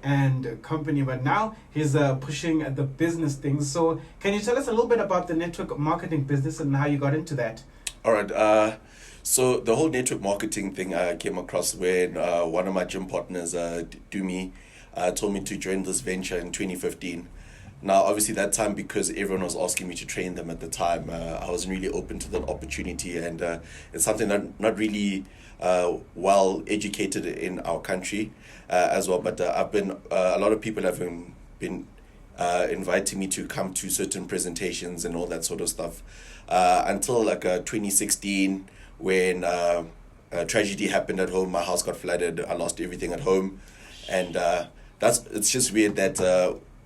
and company, but now he's pushing the business things. So can you tell us a little bit about the network marketing business and how you got into that? All right. So the whole network marketing thing I came across when one of my gym partners, Dumi, told me to join this venture in 2015. Now, obviously, that time, because everyone was asking me to train them at the time, I wasn't really open to that opportunity, and it's something that not really well educated in our country as well. But I've been a lot of people have been inviting me to come to certain presentations and all that sort of stuff until 2016, when a tragedy happened at home. My house got flooded. I lost everything at home, and it's just weird that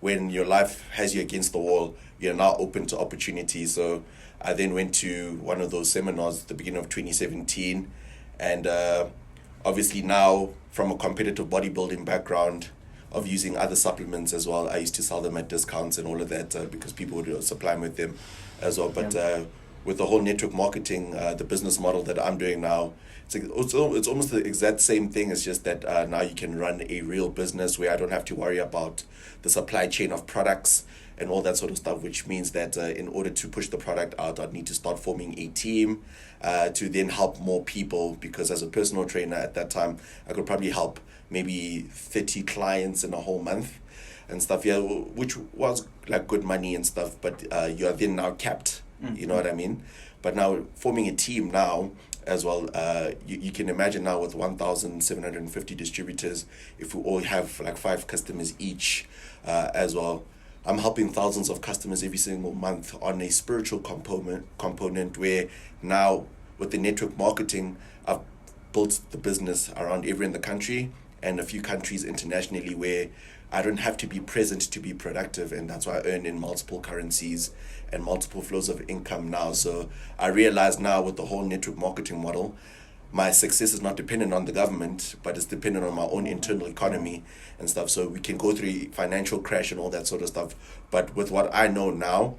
when your life has you against the wall, you're now open to opportunities. So I then went to one of those seminars at the beginning of 2017, and obviously now, from a competitive bodybuilding background of using other supplements as well, I used to sell them at discounts and all of that because people would supply me with them as well. But with the whole network marketing, the business model that I'm doing now, it's almost the exact same thing. It's just that now you can run a real business where I don't have to worry about the supply chain of products and all that sort of stuff, which means that in order to push the product out, I'd need to start forming a team to then help more people, because as a personal trainer at that time, I could probably help maybe 30 clients in a whole month and stuff, which was like good money and stuff, but you are then now capped, you know what I mean? But now forming a team now as well, you can imagine now with 1,750 distributors, if we all have like 5 customers each as well, I'm helping thousands of customers every single month on a spiritual component where now with the network marketing, I've built the business around everywhere in the country and a few countries internationally where I don't have to be present to be productive, and that's why I earn in multiple currencies and multiple flows of income now. So I realize now with the whole network marketing model, my success is not dependent on the government, but it's dependent on my own internal economy and stuff. So we can go through a financial crash and all that sort of stuff. But with what I know now,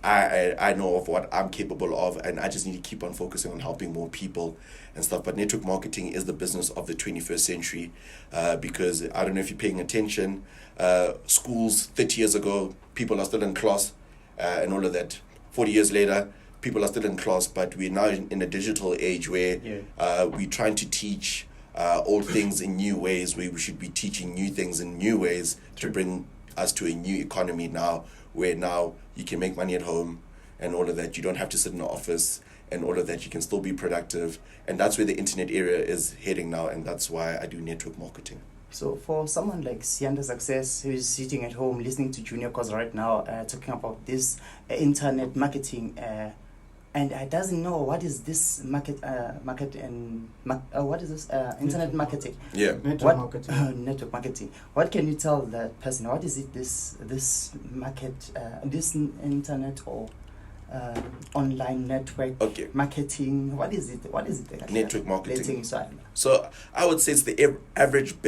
I know of what I'm capable of, and I just need to keep on focusing on helping more people and stuff. But network marketing is the business of the 21st century because I don't know if you're paying attention, schools 30 years ago, people are still in class and all of that. 40 years later, people are still in class, but we're now in a digital age where we're trying to teach old things in new ways, where we should be teaching new things in new ways to bring us to a new economy now, where now you can make money at home and all of that. You don't have to sit in the office and all of that. You can still be productive. And that's where the internet area is heading now, and that's why I do network marketing. So for someone like Sianda Success, who is sitting at home listening to Junior Khoza right now, talking about this internet marketing, and doesn't know what is this what is this internet marketing? Network marketing. Network marketing. What can you tell that person? What is it? This market, this internet or online network marketing? What is it? What is it? Network marketing. So I would say it's the average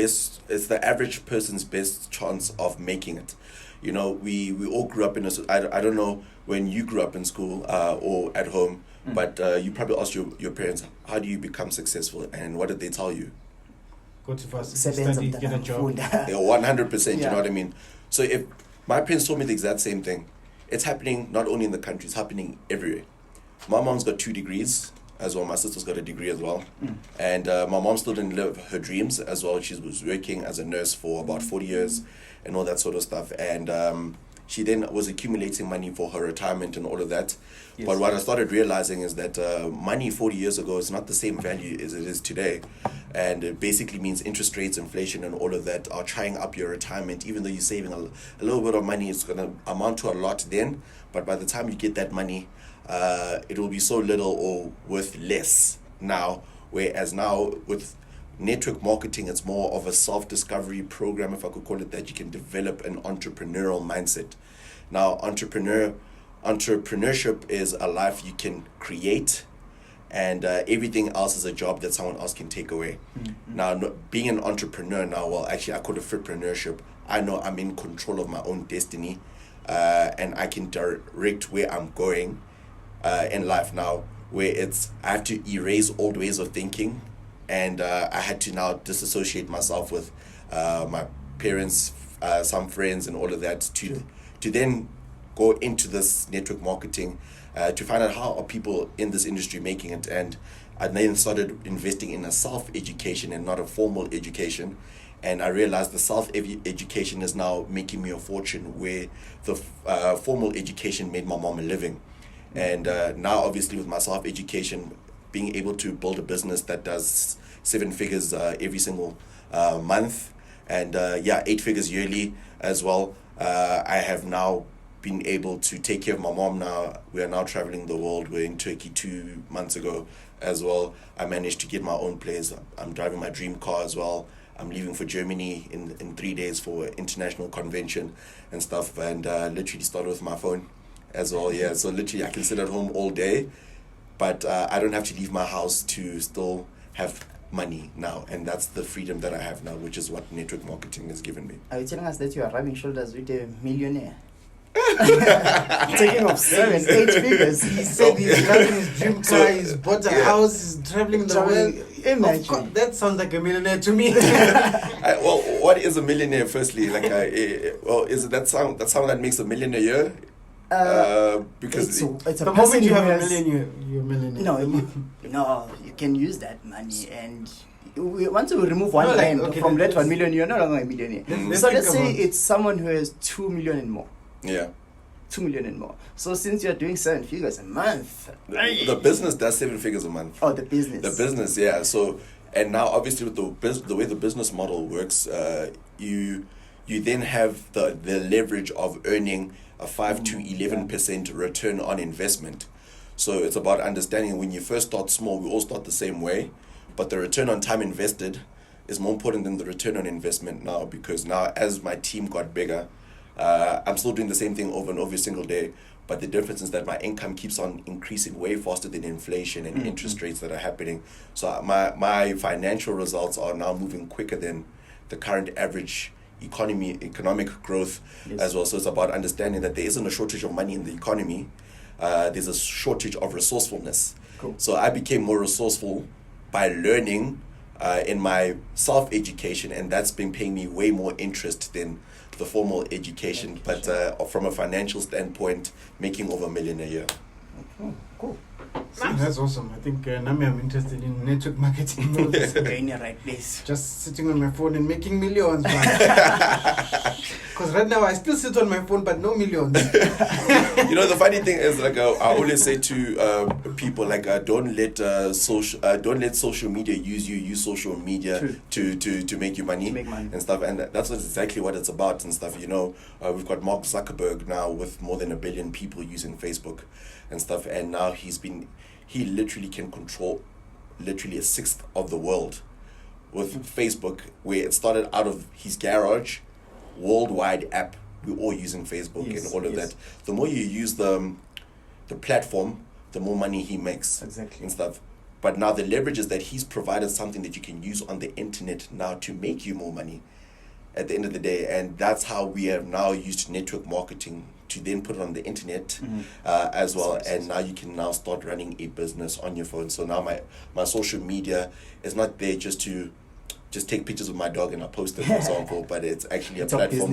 person's best chance of making it. You know, we all grew up in I don't know when you grew up in school or at home, but you probably asked your parents, how do you become successful? And what did they tell you? Go to varsity, study, get a job. 100%, you know what I mean? So if my parents told me the exact same thing, it's happening not only in the country, it's happening everywhere. My mom's got 2 degrees as well. My sister's got a degree as well. And my mom still didn't live her dreams as well. She was working as a nurse for about 40 years and all that sort of stuff. And she then was accumulating money for her retirement and all of that. Yes. But what I started realizing is that money 40 years ago is not the same value as it is today. And it basically means interest rates, inflation, and all of that are trying up your retirement. Even though you're saving a little bit of money, it's going to amount to a lot then. But by the time you get that money, it will be so little or worth less now. Whereas now with network marketing, it's more of a self-discovery program, if I could call it that. You can develop an entrepreneurial mindset. Now, entrepreneurship is a life you can create, and everything else is a job that someone else can take away. Now, being an entrepreneur now, well, actually, I call it entrepreneurship. I know I'm in control of my own destiny, and I can direct where I'm going in life now, where I have to erase old ways of thinking. And I had to now disassociate myself with my parents, some friends, and all of that to then go into this network marketing, to find out how are people in this industry making it. And I then started investing in a self-education and not a formal education. And I realized the self-education is now making me a fortune, where the formal education made my mom a living. And now, obviously, with my self-education, being able to build a business that does 7 figures every single month, and 8 figures yearly as well. I have now been able to take care of my mom now. We are now traveling the world. We're in Turkey 2 months ago as well. I managed to get my own place. I'm driving my dream car as well. I'm leaving for Germany in 3 days for an international convention and stuff, and literally started with my phone as well. Yeah, so literally I can sit at home all day, but I don't have to leave my house to still have money now, and that's the freedom that I have now, which is what network marketing has given me. Are you telling us that you are rubbing shoulders with a millionaire? Taking off 7, 8 figures. He said he's driving his dream car, he's bought a house, he's traveling the world. Imagine. Of course, that sounds like a millionaire to me. Well, what is a millionaire? Firstly, like, is it that sound that makes a million a year? Because it's a the moment you have a has, million, you're a millionaire. No, you can use that money, and once we remove one from that 1 million, you're no longer a millionaire. So let's say it's someone who has 2 million and more. Yeah. 2 million and more. So since you're doing 7 figures a month, the business does 7 figures a month. Oh, the business. The business, yeah. So, and now obviously with the way the business model works, you then have the leverage of earning a 5 to 11% return on investment. So it's about understanding when you first start small, we all start the same way, but the return on time invested is more important than the return on investment now, because now as my team got bigger, I'm still doing the same thing over and over every single day, but the difference is that my income keeps on increasing way faster than inflation and interest rates that are happening. So my financial results are now moving quicker than the current average economic growth as well. So it's about understanding that there isn't a shortage of money in the economy. There's a shortage of resourcefulness. Cool. So I became more resourceful by learning in my self-education, and that's been paying me way more interest than the formal education. But from a financial standpoint, making over $1 million a year. Cool. That's awesome. I think Nami, I'm interested in network marketing. You're in the right place. Just sitting on my phone and making millions. Because right now I still sit on my phone, but no millions. The funny thing is, like, I always say to people, like, don't let social media use you. Use social media to make you money, and stuff. And that's exactly what it's about and stuff. We've got Mark Zuckerberg now with more than 1 billion people using Facebook and stuff, and now he literally can control literally 1/6 of the world with Facebook, where it started out of his garage, worldwide app. We're all using Facebook and all of that. The more you use the platform, the more money he makes. Exactly. And stuff. But now the leverage is that he's provided something that you can use on the internet now to make you more money at the end of the day. And that's how we have now used network marketing to then put it on the internet as well. And now you can now start running a business on your phone. So now my social media is not there just to take pictures of my dog and I post it, for example, but it's actually a platform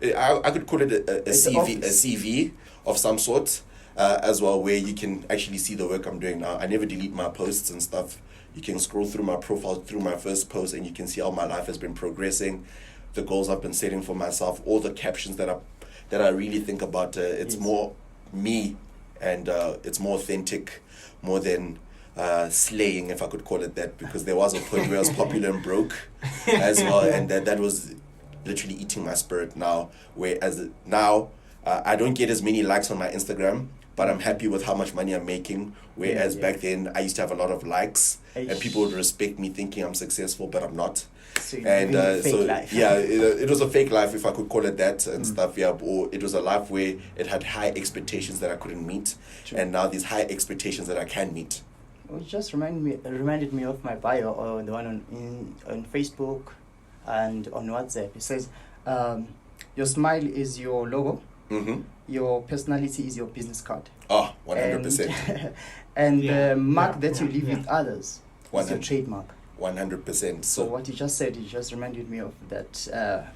I could call it a CV of some sort as well, where you can actually see the work I'm doing now. I never delete my posts and stuff. You can scroll through my profile through my first post and you can see how my life has been progressing, the goals I've been setting for myself, all the captions that I really think about. It's more me, and it's more authentic, more than slaying, if I could call it that, because there was a point where I was popular and broke as well, and that was literally eating my spirit now. Whereas now I don't get as many likes on my Instagram, but I'm happy with how much money I'm making. Whereas back then I used to have a lot of likes and people would respect me thinking I'm successful, but I'm not. So life. It was a fake life, if I could call it that, and stuff. Or it was a life where it had high expectations that I couldn't meet, and now these high expectations that I can meet. It just reminded me of my bio, or the one on Facebook and on WhatsApp. It says, your smile is your logo, your personality is your business card. 100%. And the mark that you leave with others is your trademark. 100%. So what you just said, it just reminded me of that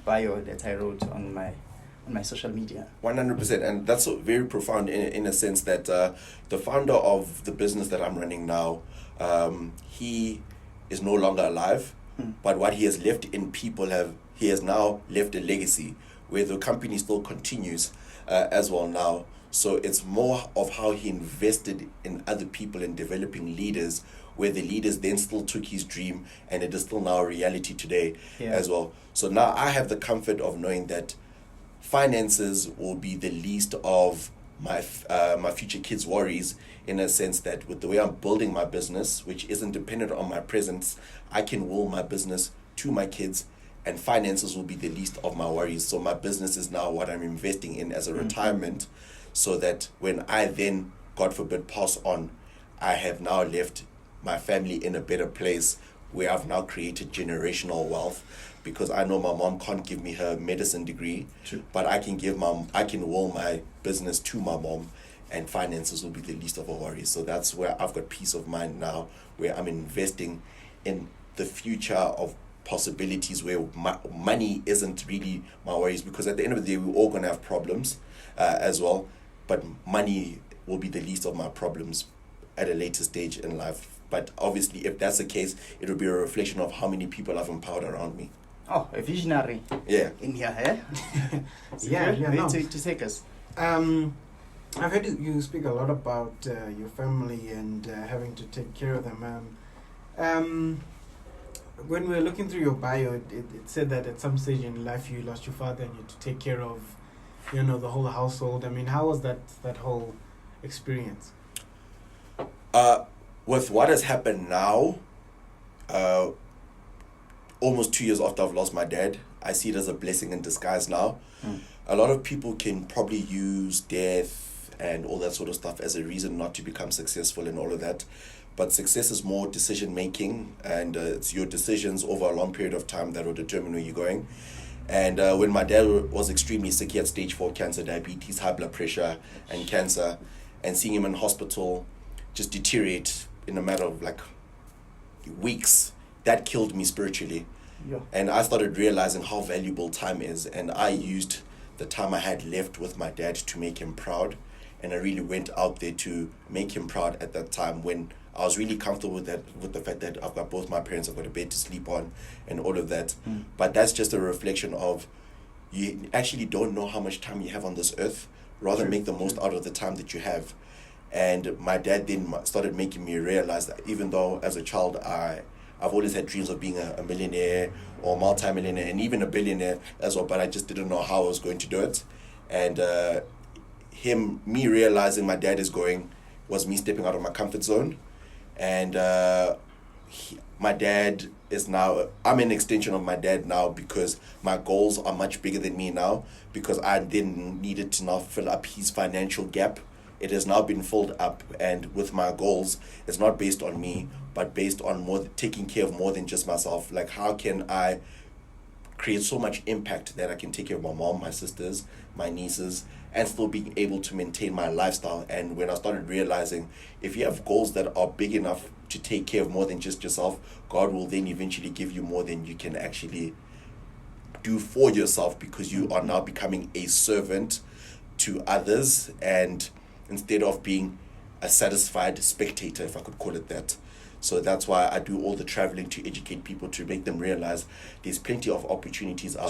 bio that I wrote on my social media. 100%, and that's very profound in a sense that the founder of the business that I'm running now, he is no longer alive, but what he has left in people he has now left a legacy where the company still continues as well now. So it's more of how he invested in other people and developing leaders, where the leaders then still took his dream, and it is still now a reality today as well. So now I have the comfort of knowing that finances will be the least of my future kids' worries, in a sense that with the way I'm building my business, which isn't dependent on my presence, I can will my business to my kids, and finances will be the least of my worries. So my business is now what I'm investing in as a retirement, so that when I then, God forbid, pass on, I have now left my family in a better place, where I've now created generational wealth, because I know my mom can't give me her medicine degree. True. But I can will my business to my mom, and finances will be the least of our worries. So that's where I've got peace of mind now, where I'm investing in the future of possibilities, where money isn't really my worries, because at the end of the day, we're all going to have problems as well, but money will be the least of my problems at a later stage in life. But obviously, if that's the case, it will be a reflection of how many people I've empowered around me. Oh, a visionary. Yeah. In here, eh? No. To take us. I've heard you speak a lot about your family and having to take care of them. When we were looking through your bio, it said that at some stage in life you lost your father and you had to take care of, the whole household. I mean, how was that whole experience? With what has happened now, almost 2 years after I've lost my dad, I see it as a blessing in disguise now. A lot of people can probably use death and all that sort of stuff as a reason not to become successful and all of that. But success is more decision making, and it's your decisions over a long period of time that will determine where you're going. And when my dad was extremely sick, he had stage 4 cancer, diabetes, high blood pressure, and cancer, and seeing him in hospital just deteriorate in a matter of like weeks, that killed me spiritually. Yeah. And I started realizing how valuable time is, and I used the time I had left with my dad to make him proud. And I really went out there to make him proud at that time, when I was really comfortable with the fact that I've got both my parents, I've got a bed to sleep on and all of that. But that's just a reflection of, you actually don't know how much time you have on this earth. Rather make the most out of the time that you have. And my dad then started making me realize that even though as a child I've always had dreams of being a millionaire or multi-millionaire and even a billionaire as well, but I just didn't know how I was going to do it. And me realizing my dad is going was me stepping out of my comfort zone. And my dad is now, I'm an extension of my dad now, because my goals are much bigger than me now, because I then needed to now fill up his financial gap. It has now been filled up, and with my goals, it's not based on me, but based on taking care of more than just myself. Like, how can I create so much impact that I can take care of my mom, my sisters, my nieces, and still being able to maintain my lifestyle? And when I started realizing, if you have goals that are big enough to take care of more than just yourself, God will then eventually give you more than you can actually do for yourself, because you are now becoming a servant to others, and instead of being a satisfied spectator, if I could call it that. So that's why I do all the traveling to educate people, to make them realize there's plenty of opportunities out